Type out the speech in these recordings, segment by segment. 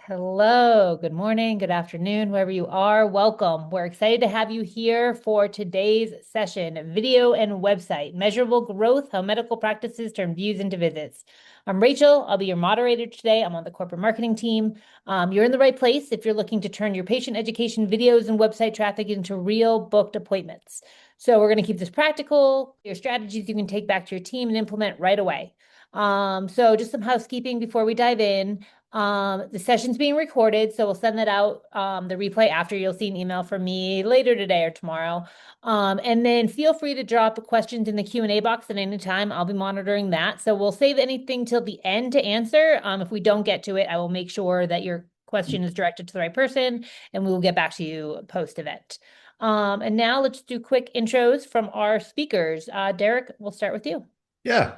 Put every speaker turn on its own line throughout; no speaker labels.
Hello, good morning, good afternoon, wherever you are. Welcome. We're excited to have you here for today's session, video and website, measurable growth, how medical practices turn views into visits. I'm Rachel. I'll be your moderator today. I'm on the corporate marketing team. You're in the right place if you're looking to turn your patient education videos and website traffic into real booked appointments. So we're going to keep this practical, your strategies you can take back to your team and implement right away. So just some housekeeping before we dive in. The session's being recorded, so we'll send that out, the replay after. You'll see an email from me later today or tomorrow. And then feel free to drop questions in the Q&A box at any time. I'll be monitoring that. So we'll save anything till the end to answer. If we don't get to it, I will make sure that your question is directed to the right person, and we will get back to you post-event. And now let's do quick intros from our speakers. Derek, we'll start with you.
Yeah.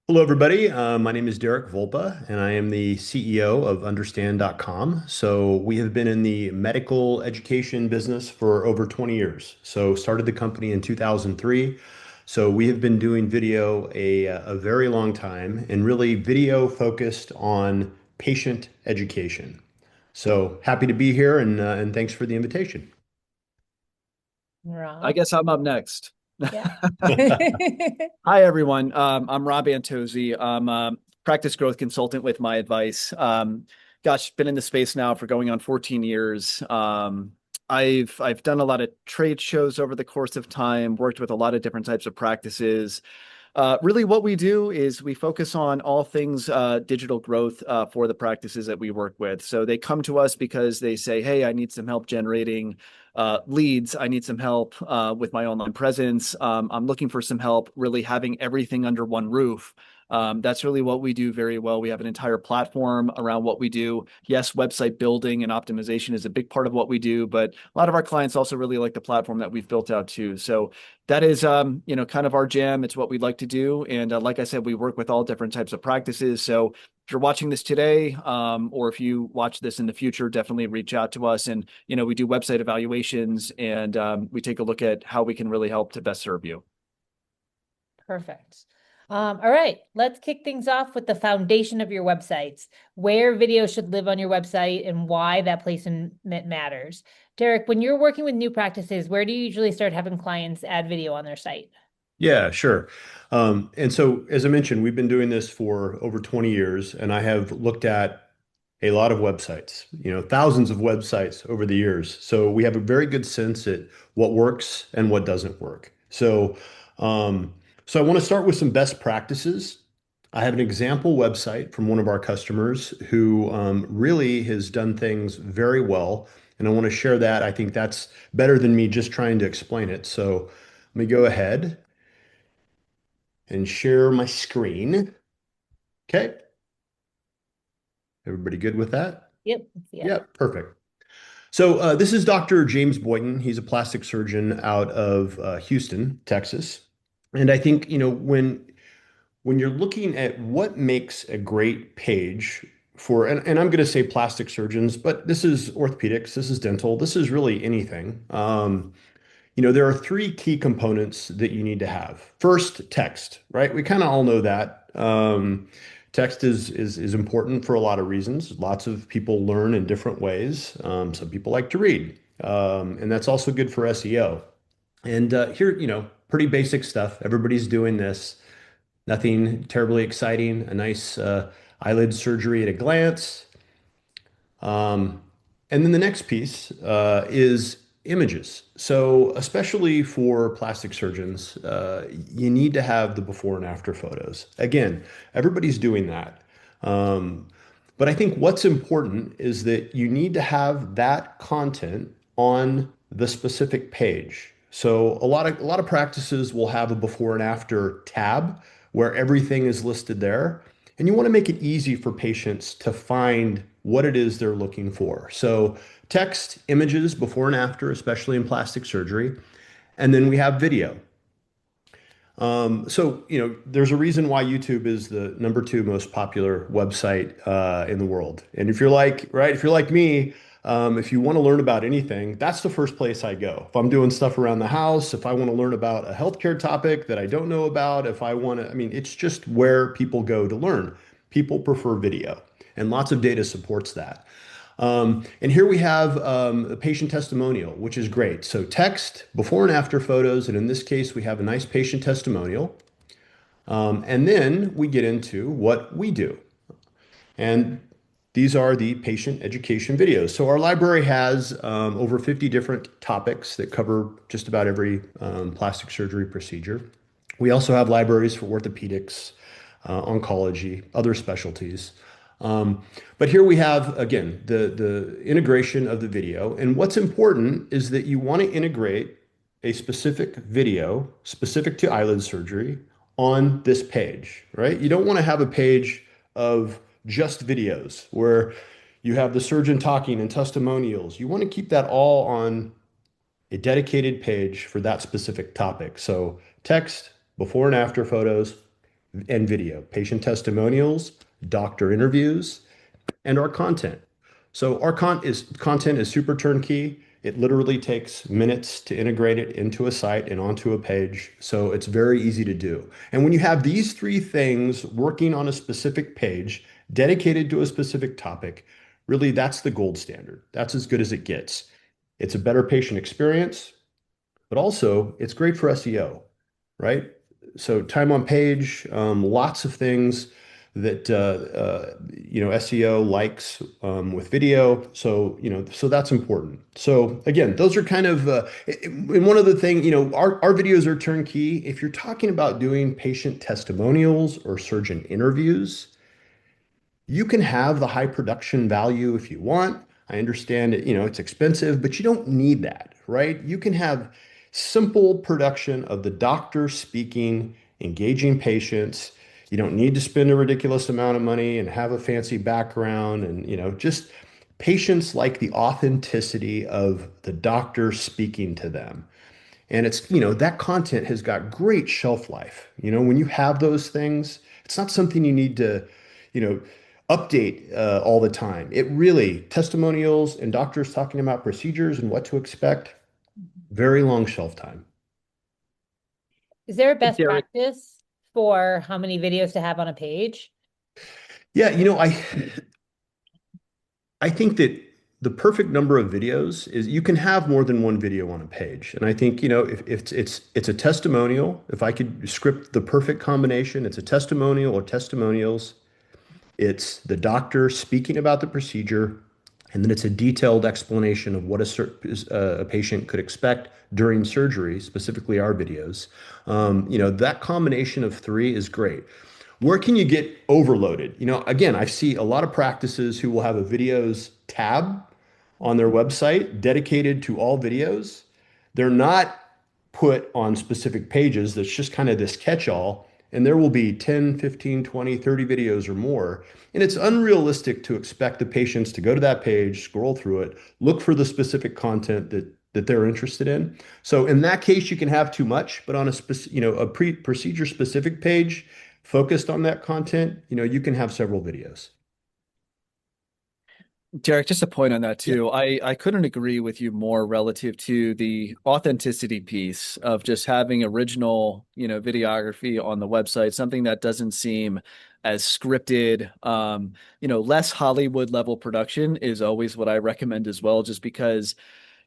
Hello, everybody. My name is Derek Volpa, and I am the CEO of Understand.com. So we have been in the medical education business for over 20 years. So started the company in 2003. So we have been doing video a very long time and really video focused on patient education. So happy to be here and thanks for the invitation.
I
Rob.
guess I'm up next.
Yeah.
Hi, everyone. I'm Rob Antozzi. I'm a practice growth consultant with My Advice. Been in the space now for going on 14 years. I've done a lot of trade shows over the course of time, worked with a lot of different types of practices. Really, what we do is we focus on all things digital growth for the practices that we work with. So they come to us because they say, "Hey, I need some help generating leads. I need some help with my online presence. I'm looking for some help really having everything under one roof." That's really what we do very well. We have an entire platform around what we do. Yes, website building and optimization is a big part of what we do, but a lot of our clients also really like the platform that we've built out too. So that is, kind of our jam. It's what we'd like to do. And like I said, we work with all different types of practices. So if you're watching this today, or if you watch this in the future, definitely reach out to us. And, we do website evaluations and we take a look at how we can really help to best serve you.
Perfect. All right, let's kick things off with the foundation of your websites, where video should live on your website and why that placement matters. Derek, when you're working with new practices, where do you usually start having clients add video on their site?
Yeah, sure. And so, as I mentioned, we've been doing this for over 20 years, and I have looked at a lot of websites, thousands of websites over the years. So we have a very good sense at what works and what doesn't work. So I want to start with some best practices. I have an example website from one of our customers who really has done things very well, and I want to share that. I think that's better than me just trying to explain it. So let me go ahead and share my screen. Okay. Everybody good with that?
Yep, see it.
Yep, perfect. So this is Dr. James Boynton. He's a plastic surgeon out of Houston, Texas. And I think, when you're looking at what makes a great page for, and I'm going to say plastic surgeons, but this is orthopedics, this is dental, this is really anything. There are three key components that you need to have. First, text, right? We kind of all know that. Text is important for a lot of reasons. Lots of people learn in different ways. Some people like to read, and that's also good for SEO. And here, pretty basic stuff. Everybody's doing this. Nothing terribly exciting. A nice eyelid surgery at a glance. Um, and then the next piece is images. So, especially for plastic surgeons, you need to have the before and after photos. Again, everybody's doing that. Um, but I think what's important is that you need to have that content on the specific page. So a lot of practices will have a before and after tab where everything is listed there. And you want to make it easy for patients to find what it is they're looking for. So text, images, before and after, especially in plastic surgery. And then we have video. There's a reason why YouTube is the number two most popular website in the world. And if you're like me, if you want to learn about anything, that's the first place I go. If I'm doing stuff around the house, if I want to learn about a healthcare topic that I don't know about, if I want to, it's just where people go to learn. People prefer video, and lots of data supports that. And here we have a patient testimonial, which is great. So text, before and after photos, and in this case, we have a nice patient testimonial. And then we get into what we do. And these are the patient education videos. So our library has over 50 different topics that cover just about every plastic surgery procedure. We also have libraries for orthopedics, oncology, other specialties. But here we have, again, the integration of the video. And what's important is that you want to integrate a specific video specific to eyelid surgery on this page, right? You don't want to have a page of just videos where you have the surgeon talking and testimonials. You want to keep that all on a dedicated page for that specific topic. So text, before and after photos, and video, patient testimonials, doctor interviews, and our content. So our content is super turnkey. It literally takes minutes to integrate it into a site and onto a page. So it's very easy to do. And when you have these three things working on a specific page, dedicated to a specific topic, really that's the gold standard. That's as good as it gets. It's a better patient experience, but also it's great for SEO, right? So time on page, lots of things that SEO likes with video. So so that's important. So again, those are kind of and one other thing, our videos are turnkey. If you're talking about doing patient testimonials or surgeon interviews, you can have the high production value if you want. I understand it, it's expensive, but you don't need that, right? You can have simple production of the doctor speaking, engaging patients. You don't need to spend a ridiculous amount of money and have a fancy background and, just patients like the authenticity of the doctor speaking to them. And it's, that content has got great shelf life. When you have those things, it's not something you need to, you know, update all the time. It really, testimonials and doctors talking about procedures and what to expect, very long shelf time.
Is there a best
Derek,
practice for how many videos to have on a page?
Yeah, I think that the perfect number of videos is you can have more than one video on a page. And I think, if it's a testimonial, if I could script the perfect combination, it's a testimonial or testimonials. It's the doctor speaking about the procedure, and then it's a detailed explanation of what a patient could expect during surgery, specifically our videos. That combination of three is great. Where can you get overloaded? Again, I see a lot of practices who will have a videos tab on their website dedicated to all videos. They're not put on specific pages. That's just kind of this catch-all. And there will be 10, 15, 20, 30 videos or more. And it's unrealistic to expect the patients to go to that page, scroll through it, look for the specific content that they're interested in. So in that case, you can have too much, but on a procedure specific page focused on that content, you can have several videos.
Derek, just a point on that
Yeah.
too. I couldn't agree with you more relative to the authenticity piece of just having original, videography on the website, something that doesn't seem as scripted. Less Hollywood level production is always what I recommend as well, just because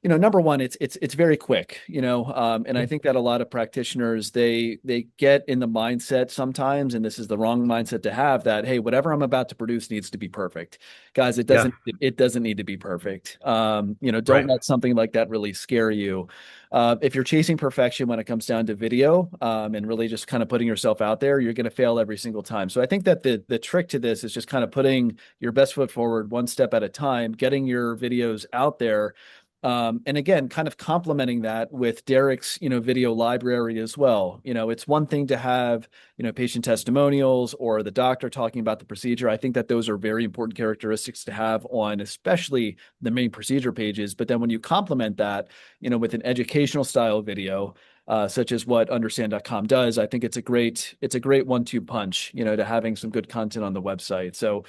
number one, it's very quick, and I think that a lot of practitioners, they get in the mindset sometimes, and this is the wrong mindset to have, that, hey, whatever I'm about to produce needs to be perfect. Guys, it
Yeah.
doesn't need to be perfect. Don't
Right.
let something like that really scare you. If you're chasing perfection when it comes down to video, and really just kind of putting yourself out there, you're going to fail every single time. So I think that the trick to this is just kind of putting your best foot forward one step at a time, getting your videos out there. And again, kind of complementing that with Derek's, video library as well. It's one thing to have, patient testimonials or the doctor talking about the procedure. I think that those are very important characteristics to have on, especially the main procedure pages. But then when you complement that, with an educational style video, such as what understand.com does, I think it's a great 1-2 punch, to having some good content on the website. So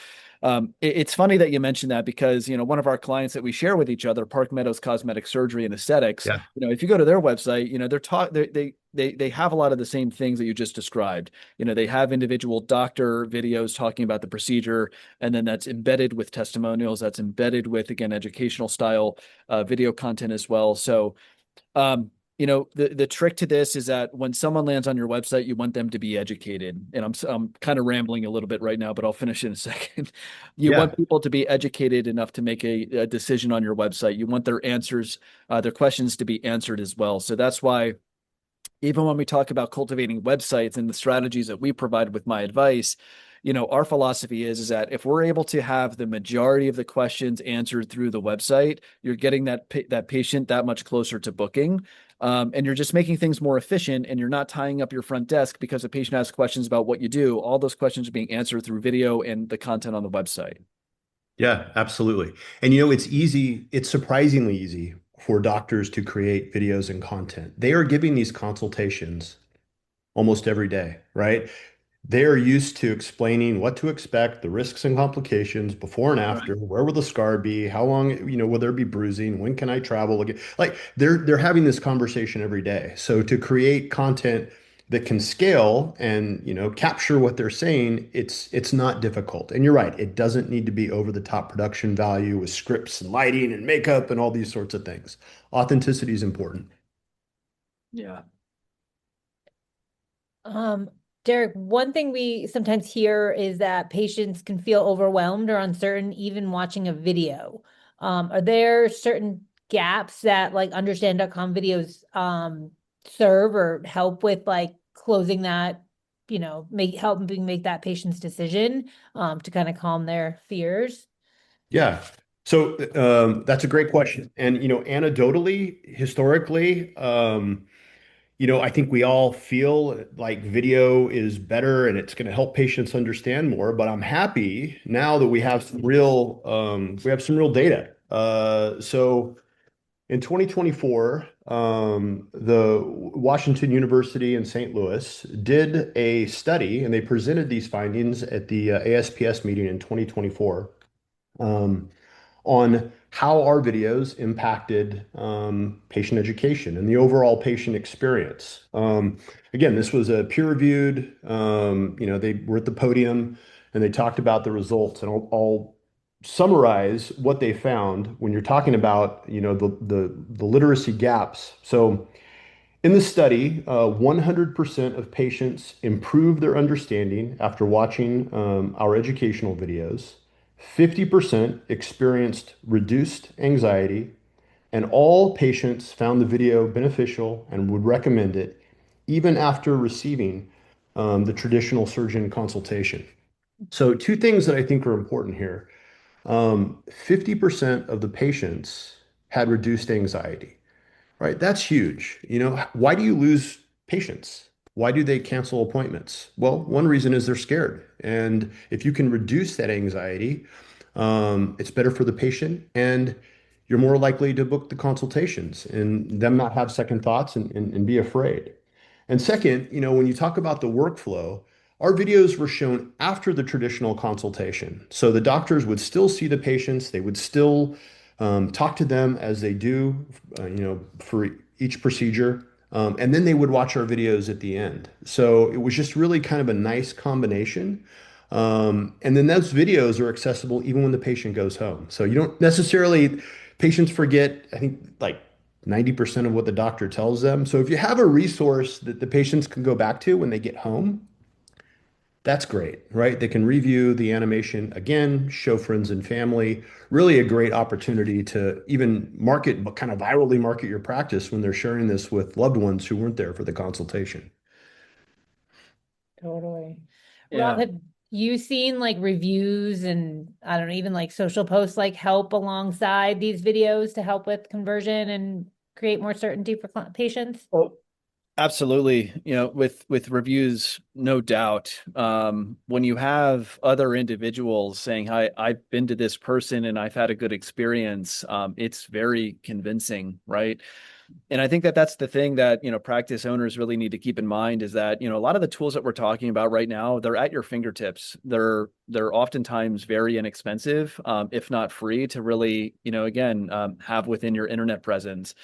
it's funny that you mentioned that because, one of our clients that we share with each other, Park Meadows Cosmetic Surgery and Aesthetics,
Yeah.
if you go to their website, they have a lot of the same things that you just described. They have individual doctor videos talking about the procedure, and then that's embedded with testimonials, that's embedded with, again, educational style video content as well. So, the trick to this is that when someone lands on your website, you want them to be educated. And I'm kind of rambling a little bit right now, but I'll finish in a second. You
Yeah.
want people to be educated enough to make a decision on your website. You want their answers, their questions to be answered as well. So that's why even when we talk about cultivating websites and the strategies that we provide with my advice, our philosophy is that if we're able to have the majority of the questions answered through the website, you're getting that patient that much closer to booking. And you're just making things more efficient, and you're not tying up your front desk because a patient asks questions about what you do. All those questions are being answered through video and the content on the website.
Yeah, absolutely. And it's easy, it's surprisingly easy for doctors to create videos and content. They are giving these consultations almost every day, right? They are used to explaining what to expect, the risks and complications before and
Right.
after, where will the scar be, how long, will there be bruising, when can I travel again? Like they're having this conversation every day. So to create content that can scale and, capture what they're saying, it's not difficult. And you're right, it doesn't need to be over the top production value with scripts and lighting and makeup and all these sorts of things. Authenticity is important.
Yeah.
Um, Derek, one thing we sometimes hear is that patients can feel overwhelmed or uncertain even watching a video. Are there certain gaps that like understand.com videos serve or help with like closing that, helping make that patient's decision to kind of calm their fears?
Yeah. So that's a great question. And anecdotally, historically, I think we all feel like video is better and it's going to help patients understand more. But I'm happy now that we have some real data. So in 2024, the Washington University in St. Louis did a study, and they presented these findings at the ASPS meeting in 2024. Um, on how our videos impacted patient education and the overall patient experience. Again, this was a peer-reviewed, they were at the podium and they talked about the results. And I'll summarize what they found when you're talking about, the literacy gaps. So in the study, 100% of patients improved their understanding after watching our educational videos. 50% experienced reduced anxiety, and all patients found the video beneficial and would recommend it even after receiving the traditional surgeon consultation. So, two things that I think are important here. 50% of the patients had reduced anxiety. Right, that's huge. Why do you lose patients? Why do they cancel appointments? Well, one reason is they're scared. And if you can reduce that anxiety, it's better for the patient and you're more likely to book the consultations and them not have second thoughts and be afraid. And second, when you talk about the workflow, our videos were shown after the traditional consultation. So the doctors would still see the patients, they would still talk to them as they do, for each procedure. And then they would watch our videos at the end. So it was just really kind of a nice combination. And then those videos are accessible even when the patient goes home. So you don't necessarily, patients forget, I think like 90% of what the doctor tells them. So if you have a resource that the patients can go back to when they get home, that's great, right? They can review the animation again, show friends and family. Really a great opportunity to even market, but kind of virally market your practice when they're sharing this with loved ones who weren't there for the consultation.
Totally. Rob,
Yeah.
have you seen like reviews and I don't know, even like social posts like help alongside these videos to help with conversion and create more certainty for patients?
Oh, absolutely. With reviews, no doubt. When you have other individuals saying, "Hi, I've been to this person and I've had a good experience," it's very convincing, right? And I think that that's the thing that, practice owners really need to keep in mind is that, a lot of the tools that we're talking about right now, they're at your fingertips. They're oftentimes very inexpensive, if not free to really, again, have within your internet presence.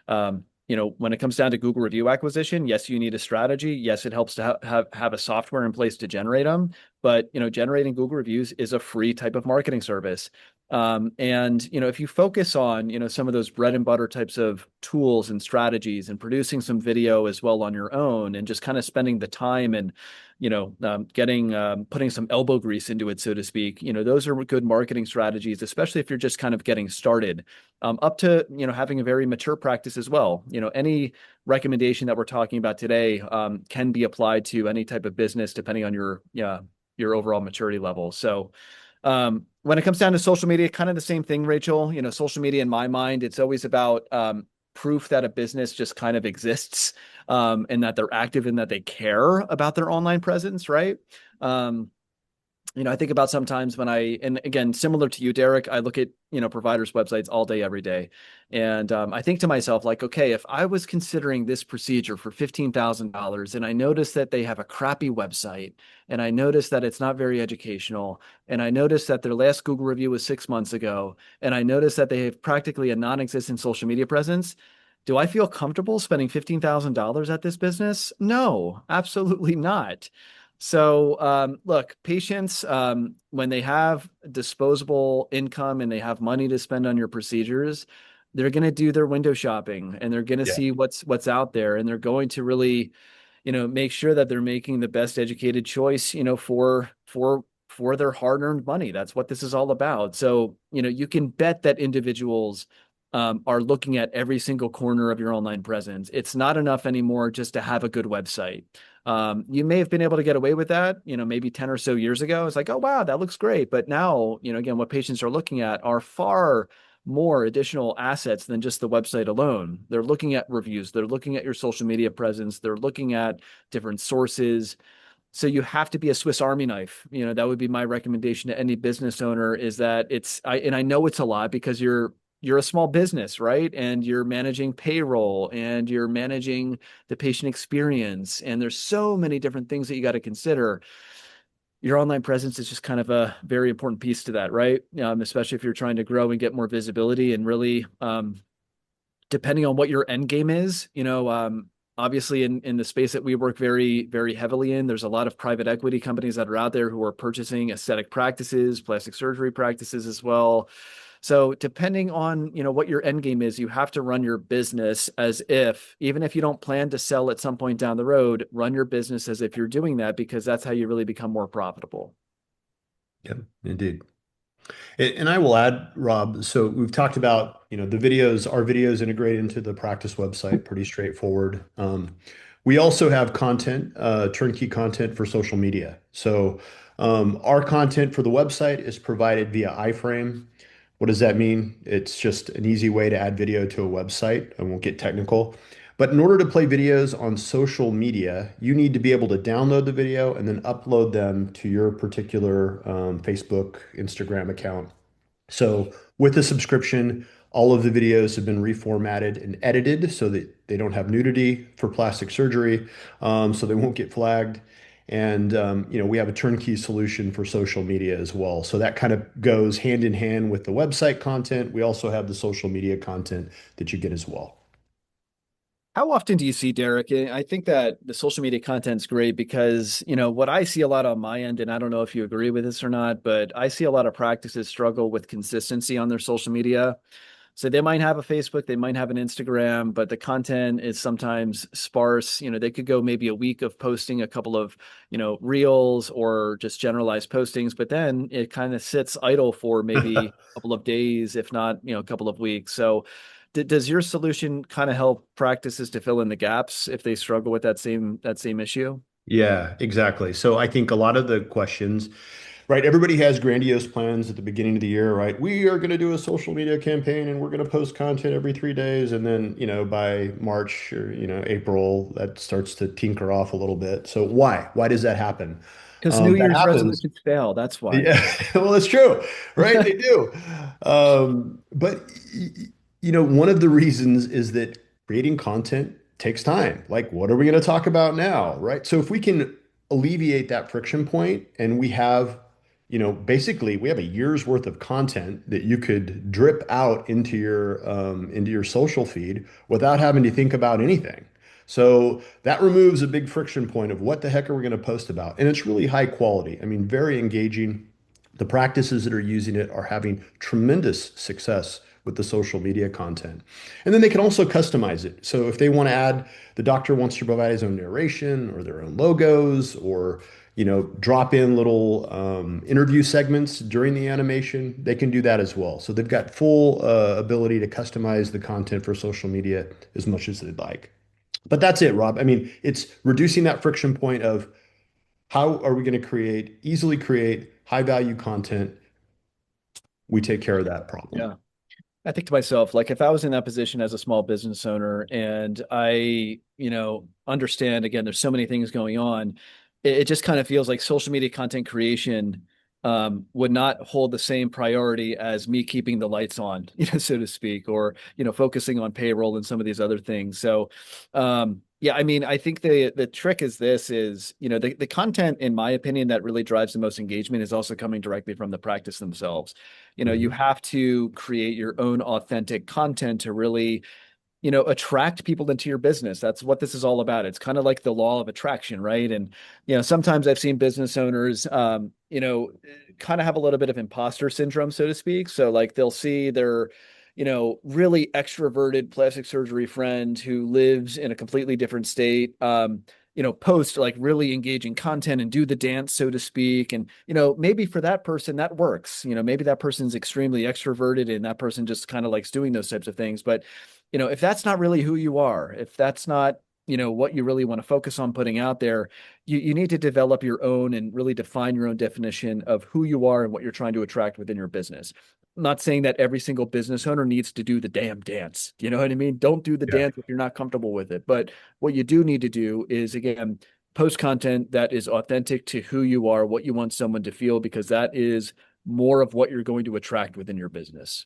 When it comes down to Google review acquisition, yes, you need a strategy. Yes, it helps to have a software in place to generate them. But, generating Google reviews is a free type of marketing service. And if you focus on, some of those bread and butter types of tools and strategies and producing some video as well on your own and just kind of spending the time and, putting some elbow grease into it, so to speak, those are good marketing strategies, especially if you're just kind of getting started, up to, having a very mature practice as well. Any recommendation that we're talking about today, can be applied to any type of business depending on your overall maturity level. So, when it comes down to social media, kind of the same thing, Rachel. Social media in my mind, it's always about proof that a business just kind of exists, and that they're active and that they care about their online presence, right? I think about sometimes and again, similar to you, Derek, I look at, providers' websites all day, every day. And I think to myself, like, okay, if I was considering this procedure for $15,000 and I notice that they have a crappy website and I notice that it's not very educational and I notice that their last Google review was 6 months ago and I notice that they have practically a non-existent social media presence, do I feel comfortable spending $15,000 at this business? No, absolutely not. So, look, patients, when they have disposable income and they have money to spend on your procedures, they're going to do their window shopping and they're going to
Yeah.
see what's out there, and they're going to really, make sure that they're making the best educated choice, for their hard-earned money. That's what this is all about. So, you can bet that individuals are looking at every single corner of your online presence. It's not enough anymore just to have a good website. You may have been able to get away with that, maybe 10 or so years ago. It's like, oh, wow, that looks great. But now, again, what patients are looking at are far more additional assets than just the website alone. They're looking at reviews. They're looking at your social media presence. They're looking at different sources. So you have to be a Swiss Army knife. That would be my recommendation to any business owner, is that and I know it's a lot because you're a small business, right? And you're managing payroll and you're managing the patient experience. And there's so many different things that you got to consider. Your online presence is just kind of a very important piece to that, right? Especially if you're trying to grow and get more visibility and really, depending on what your end game is, obviously in the space that we work very, very heavily in, there's a lot of private equity companies that are out there who are purchasing aesthetic practices, plastic surgery practices as well. So depending on, what your end game is, you have to run your business as if, even if you don't plan to sell at some point down the road, run your business as if you're doing that, because that's how you really become more profitable.
Yep, indeed. And I will add, Rob, so we've talked about, the videos, our videos integrate into the practice website, pretty straightforward. We also have content, turnkey content for social media. So our content for the website is provided via iframe. What does that mean? It's just an easy way to add video to a website. I won't get technical. But in order to play videos on social media, you need to be able to download the video and then upload them to your particular Facebook, Instagram account. So with the subscription, all of the videos have been reformatted and edited so that they don't have nudity for plastic surgery, so they won't get flagged. And we have a turnkey solution for social media as well. So that kind of goes hand in hand with the website content. We also have the social media content that you get as well.
How often do you see, Derek? I think that the social media content's great because, what I see a lot on my end, and I don't know if you agree with this or not, but I see a lot of practices struggle with consistency on their social media. So they might have a Facebook, they might have an Instagram, but the content is sometimes sparse. They could go maybe a week of posting a couple of, reels or just generalized postings, but then it kind of sits idle for maybe a couple of days, if not, a couple of weeks. So does your solution kind of help practices to fill in the gaps if they struggle with that same issue?
Yeah, exactly. So I think a lot of the questions, right? Everybody has grandiose plans at the beginning of the year, right? We are going to do a social media campaign and we're going to post content every 3 days. And then, by March or, April, that starts to tinker off a little bit. So why? Why does that happen?
Because New
That
Year's
happens.
resolutions fail. That's why.
Yeah, well, it's true, right? They do. But one of the reasons is that creating content takes time. Like, what are we going to talk about now? Right. So if we can alleviate that friction point and we have, basically we have a year's worth of content that you could drip out into your social feed without having to think about anything. So that removes a big friction point of what the heck are we going to post about? And it's really high quality. I mean, very engaging. The practices that are using it are having tremendous success with the social media content. And then they can also customize it. So if they want to add, the doctor wants to provide his own narration or their own logos or, drop in little interview segments during the animation, they can do that as well. So they've got full ability to customize the content for social media as much as they'd like. But that's it, Rob. I mean, it's reducing that friction point of how are we going to easily create high value content. We take care of that problem.
Yeah. I think to myself, like if I was in that position as a small business owner and I, understand again, there's so many things going on, it just kind of feels like social media content creation would not hold the same priority as me keeping the lights on, so to speak, or, focusing on payroll and some of these other things. So, yeah, I mean, I think the trick is, the content, in my opinion, that really drives the most engagement is also coming directly from the practice themselves. You
Mhm.
have to create your own authentic content to really, attract people into your business. That's what this is all about. It's kind of like the law of attraction, right? And, sometimes I've seen business owners, kind of have a little bit of imposter syndrome, so to speak. So like they'll see their, really extroverted plastic surgery friend who lives in a completely different state, post like really engaging content and do the dance, so to speak. And, maybe for that person that works. Maybe that person's extremely extroverted and that person just kind of likes doing those types of things. But, if that's not really who you are, if that's not, what you really want to focus on putting out there, you need to develop your own and really define your own definition of who you are and what you're trying to attract within your business. I'm not saying that every single business owner needs to do the damn dance. You know what I mean? Don't do the
Yeah.
dance if you're not comfortable with it. But what you do need to do is, again, post content that is authentic to who you are, what you want someone to feel, because that is more of what you're going to attract within your business.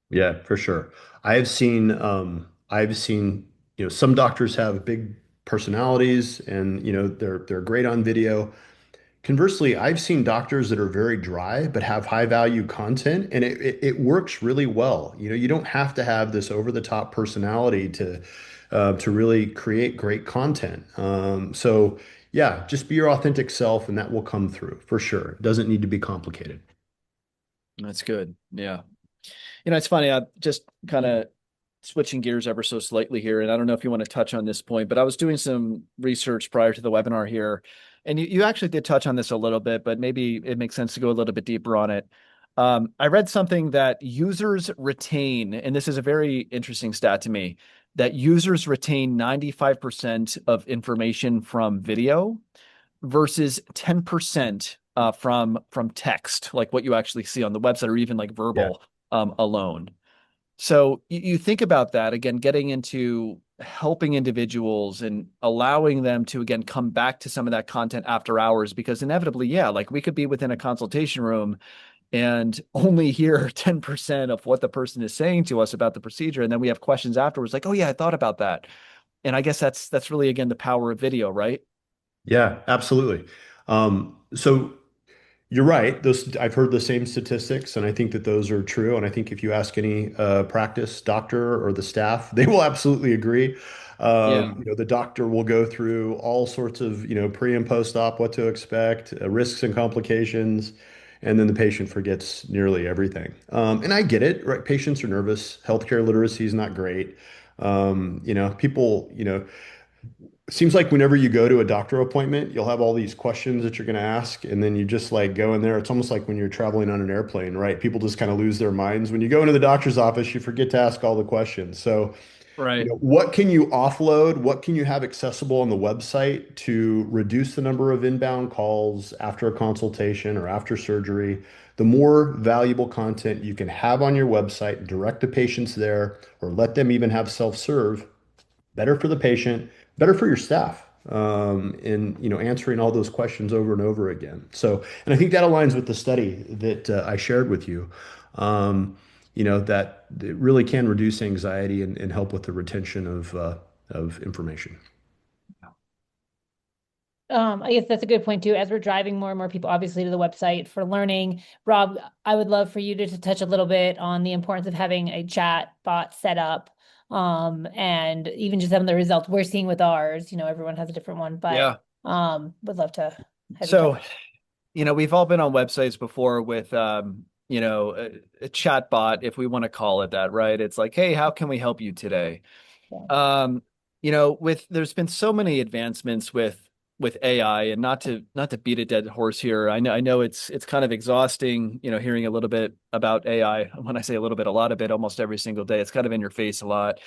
Yeah, for sure. I've seen, some doctors have big personalities and, they're great on video. Conversely, I've seen doctors that are very dry but have high value content and it works really well. You don't have to have this over the top personality to really create great content. So yeah, just be your authentic self and that will come through for sure. It doesn't need to be complicated.
That's good. Yeah. It's funny. I'm just kind of switching gears ever so slightly here. And I don't know if you want to touch on this point, but I was doing some research prior to the webinar here. And you actually did touch on this a little bit, but maybe it makes sense to go a little bit deeper on it. I read something that users retain, and this is a very interesting stat to me, that users retain 95% of information from video versus 10% from text, like what you actually see on the website or even like
Yeah.
verbal alone. So you think about that again, getting into helping individuals and allowing them to again come back to some of that content after hours, because inevitably, yeah, like we could be within a consultation room and only hear 10% of what the person is saying to us about the procedure. And then we have questions afterwards, like, oh yeah, I thought about that. And I guess that's really again the power of video, right?
Yeah, absolutely. So you're right. Those I've heard the same statistics, and I think that those are true. And I think if you ask any practice doctor or the staff, they will absolutely agree.
Yeah.
The doctor will go through all sorts of, pre and post-op, what to expect, risks and complications, and then the patient forgets nearly everything. And I get it, right? Patients are nervous. Healthcare literacy is not great. People, it seems like whenever you go to a doctor appointment, you'll have all these questions that you're going to ask, and then you just like go in there. It's almost like when you're traveling on an airplane, right? People just kind of lose their minds. When you go into the doctor's office, you forget to ask all the questions. So,
Right.
what can you offload? What can you have accessible on the website to reduce the number of inbound calls after a consultation or after surgery? The more valuable content you can have on your website, direct the patients there, or let them even have self-serve, better for the patient, better for your staff, in answering all those questions over and over again. So, and I think that aligns with the study that I shared with you. Um, that it really can reduce anxiety and help with the retention of information.
I guess that's a good point too. As we're driving more and more people, obviously, to the website for learning, Rob, I would love for you to touch a little bit on the importance of having a chat bot set up, and even just some of the results we're seeing with ours. Everyone has a different one, but
Yeah.
would love to have you
So,
talk.
we've all been on websites before with, a chat bot, if we want to call it that, right? It's like, hey, how can we help you today?
Yeah.
There's been so many advancements with AI, and not to beat a dead horse here. I know it's kind of exhausting, hearing a little bit about AI. When I say a little bit, a lot of it, almost every single day. It's kind of in your face a lot.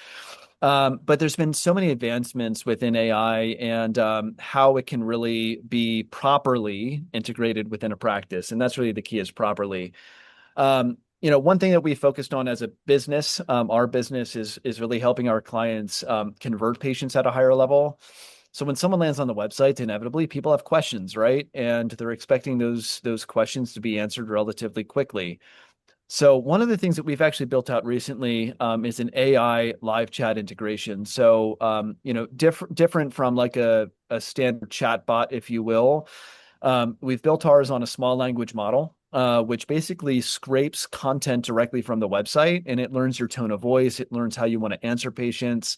But there's been so many advancements within AI and how it can really be properly integrated within a practice. And that's really the key, is properly. One thing that we focused on as a business, our business is really helping our clients convert patients at a higher level. So when someone lands on the website, inevitably people have questions, right? And they're expecting those questions to be answered relatively quickly. So one of the things that we've actually built out recently is an AI live chat integration. So different from like a standard chat bot, if you will. We've built ours on a small language model, which basically scrapes content directly from the website, and it learns your tone of voice. It learns how you want to answer patients.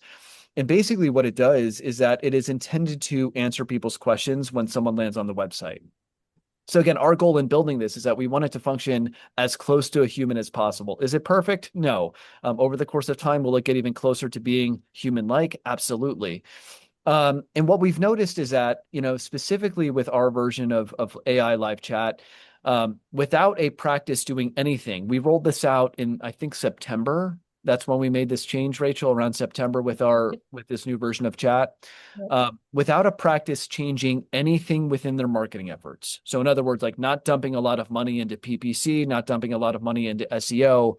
And basically what it does is that it is intended to answer people's questions when someone lands on the website. So again, our goal in building this is that we want it to function as close to a human as possible. Is it perfect? No. Over the course of time, will it get even closer to being human-like? Absolutely. And what we've noticed is that, specifically with our version of AI live chat, without a practice doing anything, we rolled this out in, I think, September. That's when we made this change, Rachel, around September with this new version of chat.
Yep.
Without a practice changing anything within their marketing efforts. So in other words, like not dumping a lot of money into PPC, not dumping a lot of money into SEO,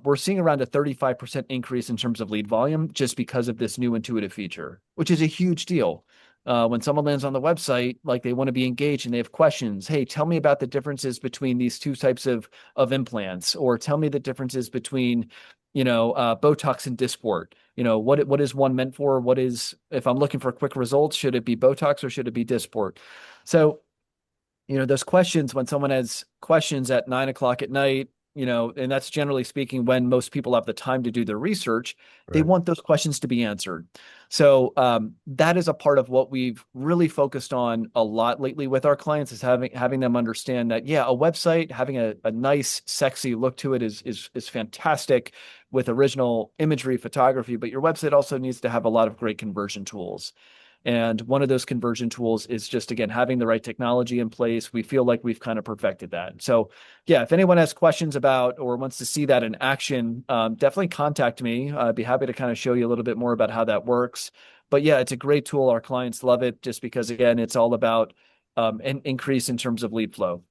we're seeing around a 35% increase in terms of lead volume just because of this new intuitive feature, which is a huge deal. When someone lands on the website, like they want to be engaged and they have questions. Hey, tell me about the differences between these two types of implants, or tell me the differences between, Botox and Dysport. What is one meant for? If I'm looking for quick results, should it be Botox or should it be Dysport? So, those questions, when someone has questions at 9 o'clock at night, and that's generally speaking when most people have the time to do their research, they
Right.
want those questions to be answered. So that is a part of what we've really focused on a lot lately with our clients, is having them understand that, yeah, a website, having a nice, sexy look to it is fantastic with original imagery, photography, but your website also needs to have a lot of great conversion tools. And one of those conversion tools is just, again, having the right technology in place. We feel like we've kind of perfected that. So, yeah, if anyone has questions about or wants to see that in action, definitely contact me. I'd be happy to kind of show you a little bit more about how that works. But yeah, it's a great tool. Our clients love it just because, again, it's all about an increase in terms of lead flow.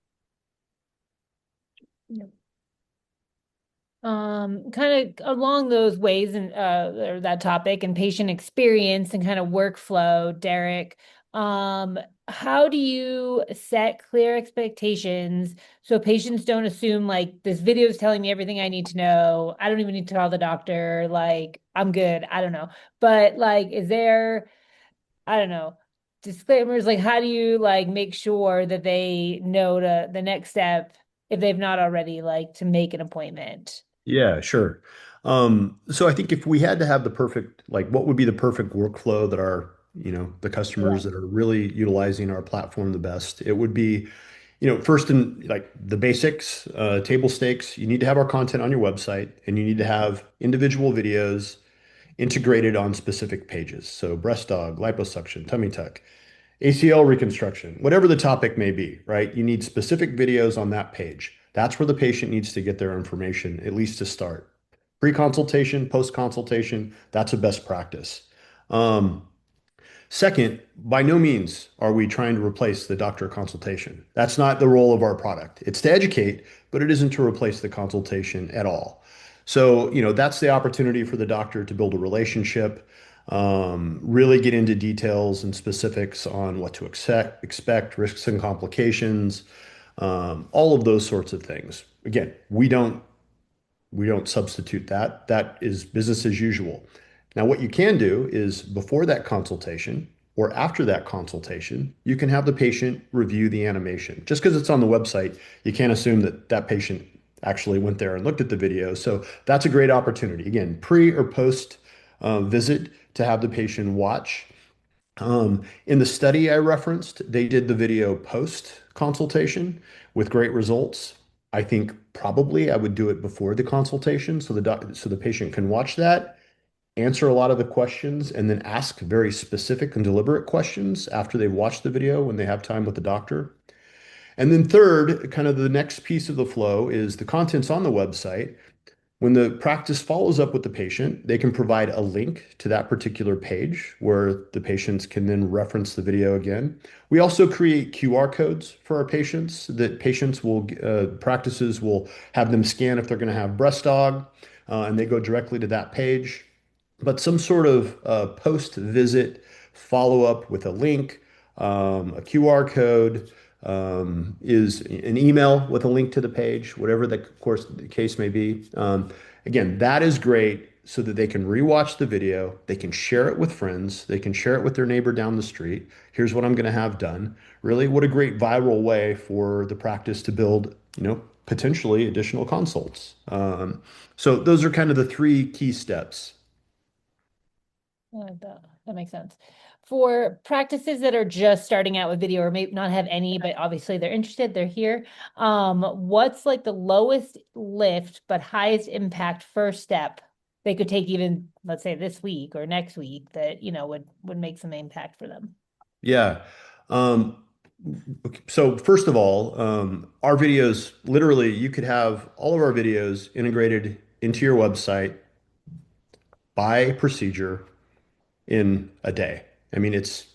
Yep. Kind of along those ways and or that topic and patient experience and kind of workflow, Derek. How do you set clear expectations so patients don't assume like this video is telling me everything I need to know. I don't even need to call the doctor. Like I'm good. I don't know. But like, is there, I don't know, disclaimers? Like, how do you like make sure that they know to the next step if they've not already like to make an appointment?
Yeah, sure. So I think if we had to have the perfect, like, what would be the perfect workflow that the
Yeah.
customers that are really utilizing our platform the best, it would be, first in like the basics, table stakes, you need to have our content on your website and you need to have individual videos integrated on specific pages. So breast dog, liposuction, tummy tuck, ACL reconstruction, whatever the topic may be, right? You need specific videos on that page. That's where the patient needs to get their information, at least to start. Pre-consultation, post-consultation, that's a best practice. Um, Second, by no means are we trying to replace the doctor consultation. That's not the role of our product. It's to educate, but it isn't to replace the consultation at all. So, that's the opportunity for the doctor to build a relationship, really get into details and specifics on what to expect, risks and complications, all of those sorts of things. Again, we don't We don't substitute that. That is business as usual. Now, what you can do is before that consultation or after that consultation, you can have the patient review the animation. Just because it's on the website, you can't assume that that patient actually went there and looked at the video. So that's a great opportunity. Again, pre or post visit to have the patient watch. In the study I referenced, they did the video post consultation with great results. I think probably I would do it before the consultation so the patient can watch that, answer a lot of the questions, and then ask very specific and deliberate questions after they've watched the video when they have time with the doctor. And then third, kind of the next piece of the flow is the contents on the website. When the practice follows up with the patient, they can provide a link to that particular page where the patients can then reference the video again. We also create QR codes for our patients that practices will have them scan if they're going to have breast aug, and they go directly to that page. But some sort of post-visit follow-up with a link, a QR code, is an email with a link to the page, whatever the of course the case may be. Again, that is great so that they can rewatch the video, they can share it with friends, they can share it with their neighbor down the street. Here's what I'm going to have done. Really, what a great viral way for the practice to build, potentially additional consults. So those are kind of the three key steps.
That makes sense. For practices that are just starting out with video or maybe not have any, but obviously they're interested, they're here. What's like the lowest lift but highest impact first step they could take even, let's say this week or next week that, would make some impact for them?
Yeah. So first of all, our videos, literally, you could have all of our videos integrated into your website by procedure in a day. I mean, it's,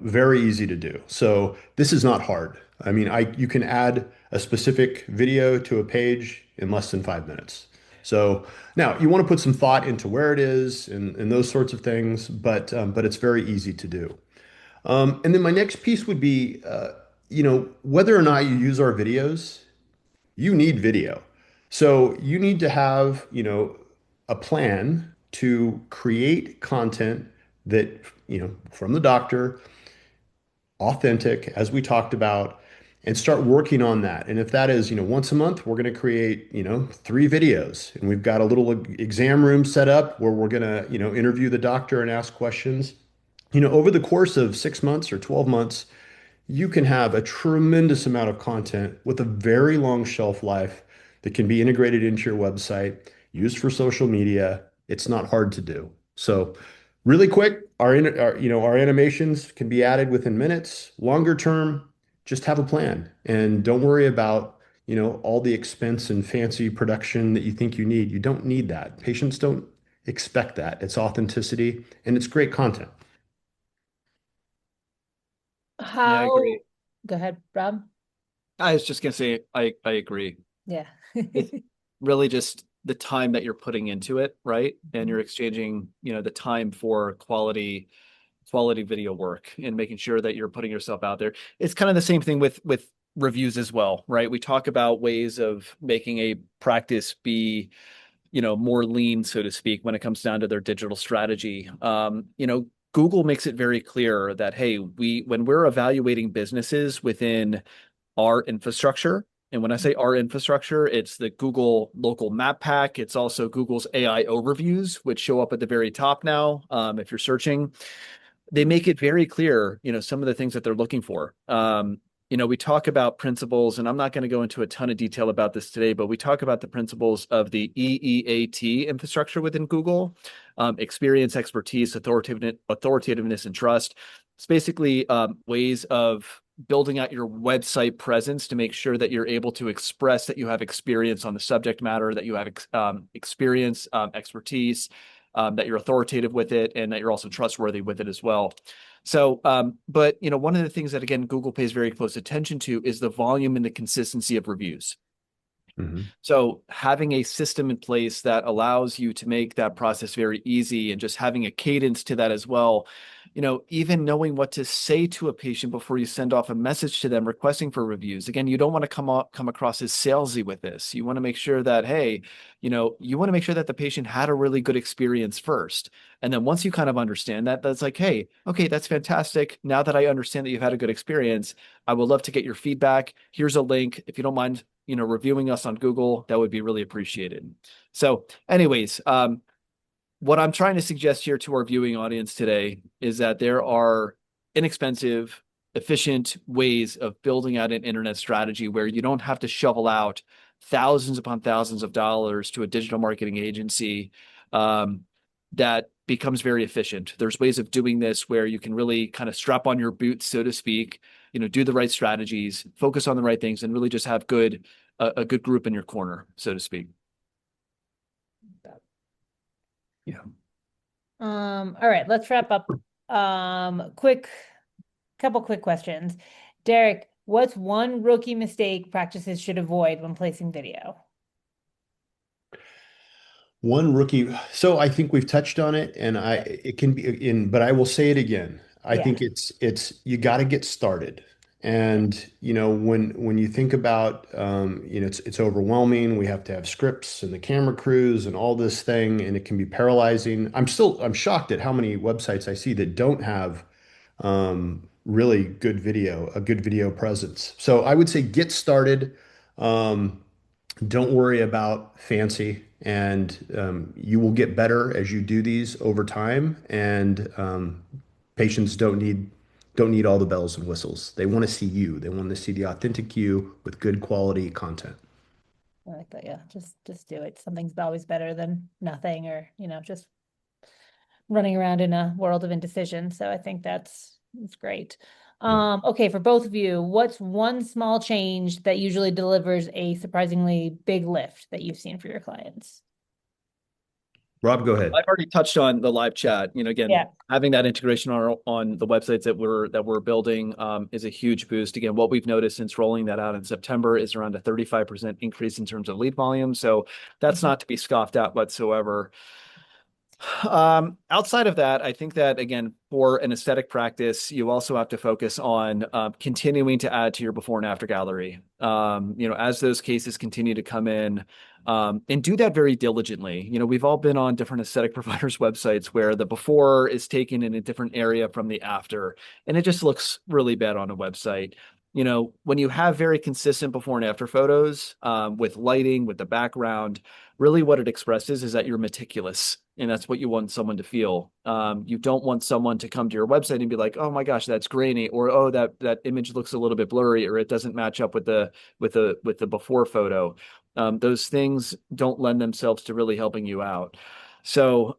very easy to do. So this is not hard. I mean, you can add a specific video to a page in less than 5 minutes. So now you want to put some thought into where it is and those sorts of things, but it's very easy to do. And then my next piece would be, whether or not you use our videos, you need video. So you need to have, a plan to create content that, from the doctor, authentic, as we talked about, and start working on that. And if that is, once a month, we're going to create, 3 videos. And we've got a little exam room set up where we're going to, interview the doctor and ask questions. Over the course of 6 months or 12 months, you can have a tremendous amount of content with a very long shelf life that can be integrated into your website, used for social media. It's not hard to do. So really quick, our animations can be added within minutes. Longer term, just have a plan and don't worry about, all the expense and fancy production that you think you need. You don't need that. Patients don't expect that. It's authenticity and it's great content.
Yeah, I
How,
agree.
go ahead, Rob.
I was just gonna say I agree.
Yeah.
It's really just the time that you're putting into it, right? And you're exchanging, the time for quality video work and making sure that you're putting yourself out there. It's kind of the same thing with reviews as well, right? We talk about ways of making a practice be, more lean, so to speak, when it comes down to their digital strategy. Google makes it very clear that, hey, when we're evaluating businesses within our infrastructure, and when I say our infrastructure, it's the Google local map pack. It's also Google's AI overviews, which show up at the very top now. If you're searching, they make it very clear, some of the things that they're looking for. We talk about principles, and I'm not going to go into a ton of detail about this today, but we talk about the principles of the EEAT infrastructure within Google, experience, expertise, authoritativeness, and trust. It's basically ways of building out your website presence to make sure that you're able to express that you have experience on the subject matter, that you have experience, expertise, that you're authoritative with it, and that you're also trustworthy with it as well. So, but one of the things that, again, Google pays very close attention to is the volume and the consistency of reviews.
Mm-hmm.
So having a system in place that allows you to make that process very easy and just having a cadence to that as well, even knowing what to say to a patient before you send off a message to them requesting for reviews. Again, you don't want to come across as salesy with this. You want to make sure that, hey, you want to make sure that the patient had a really good experience first. And then once you kind of understand that, that's like, hey, okay, that's fantastic. Now that I understand that you've had a good experience, I would love to get your feedback. Here's a link. If you don't mind, reviewing us on Google, that would be really appreciated. So anyways, what I'm trying to suggest here to our viewing audience today is that there are inexpensive, efficient ways of building out an internet strategy where you don't have to shovel out thousands upon thousands of dollars to a digital marketing agency that becomes very efficient. There's ways of doing this where you can really kind of strap on your boots, so to speak, do the right strategies, focus on the right things, and really just have a good group in your corner, so to speak. Yeah.
All right, let's wrap up. Couple quick questions. Derek, what's one rookie mistake practices should avoid when placing video?
One rookie. So I think we've touched on it, and it can be but I will say it again. I think it's you got to get started. And when you think about it's overwhelming. We have to have scripts and the camera crews and all this thing, and it can be paralyzing. I'm shocked at how many websites I see that don't have really a good video presence. So I would say get started. Don't worry about fancy, and you will get better as you do these over time. And patients don't need all the bells and whistles. They want to see you. They want to see the authentic you with good quality content.
I like that. Yeah, just do it. Something's always better than nothing, or just running around in a world of indecision. So I think that's great. Okay, for both of you, what's one small change that usually delivers a surprisingly big lift that you've seen for your clients?
Rob, go ahead.
I've already touched on the live chat. Again, having that integration on the websites that we're building is a huge boost. Again, what we've noticed since rolling that out in September is around a 35% increase in terms of lead volume. So that's not to be scoffed at whatsoever. Outside of that, I think that, again, for an aesthetic practice, you also have to focus on continuing to add to your before and after gallery. As those cases continue to come in, and do that very diligently. We've all been on different aesthetic providers' websites where the before is taken in a different area from the after, and it just looks really bad on a website. When you have very consistent before and after photos with lighting, with the background, really what it expresses is that you're meticulous, and that's what you want someone to feel. You don't want someone to come to your website and be like, "Oh my gosh, that's grainy," or "Oh, that image looks a little bit blurry," or "It doesn't match up with the before photo." Those things don't lend themselves to really helping you out. So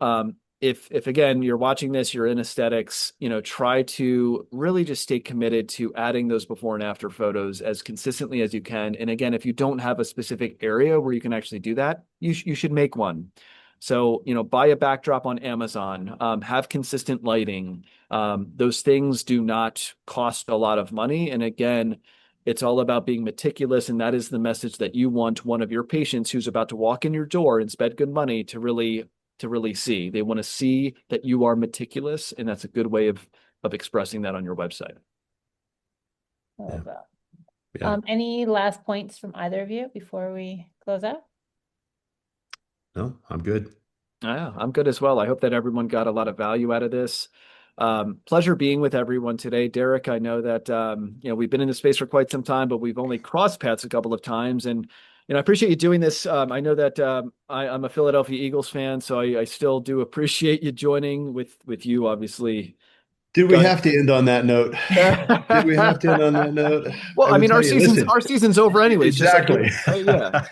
if again you're watching this, you're in aesthetics, try to really just stay committed to adding those before and after photos as consistently as you can. And again, if you don't have a specific area where you can actually do that, you should make one. So, buy a backdrop on Amazon, have consistent lighting. Those things do not cost a lot of money. And again, it's all about being meticulous. And that is the message that you want one of your patients who's about to walk in your door and spend good money to really see. They want to see that you are meticulous, and that's a good way of expressing that on your website.
I love that. Yeah. Any last points from either of you before we close out?
No, I'm good.
Yeah, I'm good as well. I hope that everyone got a lot of value out of this. Pleasure being with everyone today. Derek, I know that we've been in this space for quite some time, but we've only crossed paths a couple of times, and I appreciate you doing this. I know that I'm a Philadelphia Eagles fan, so I still do appreciate you joining with you, obviously.
Did we have to end on that note? Did we have to end on that note?
Well, I mean, our season's over anyways.
Exactly.
Yeah.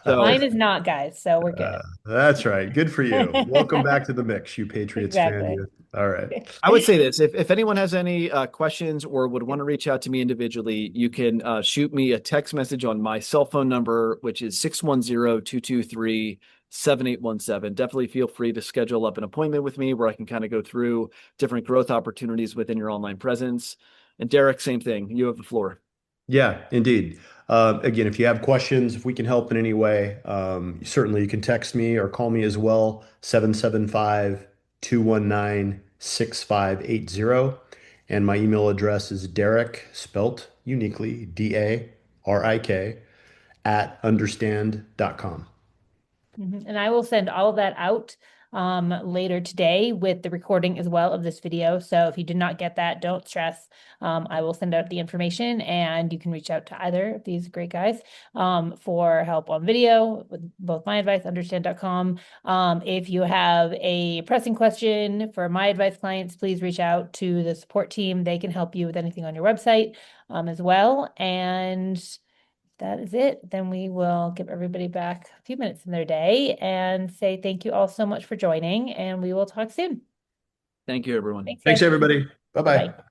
So, mine is not, guys. So we're good.
That's right. Good for you. Welcome back to the mix, you Patriots fan. All right.
I would say this: if anyone has any questions or would want to reach out to me individually, you can shoot me a text message on my cell phone number, which is 610-223-7817. Definitely feel free to schedule up an appointment with me where I can kind of go through different growth opportunities within your online presence. And Derek, same thing. You have the floor.
Yeah, indeed. Again, if you have questions, if we can help in any way, certainly you can text me or call me as well, 775-219 6580. And my email address is Derek, spelt uniquely, DARIK, at understand.com.
And I will send all of that out later today with the recording as well of this video. So if you did not get that, don't stress. I will send out the information and you can reach out to either of these great guys for help on video with both my advice, understand.com. If you have a pressing question for my advice clients, please reach out to the support team. They can help you with anything on your website as well. And that is it. Then we will give everybody back a few minutes in their day and say thank you all so much for joining, and we will talk soon.
Thank you, everyone.
Thanks,
Thanks,
guys.
everybody. Bye-bye.
Bye.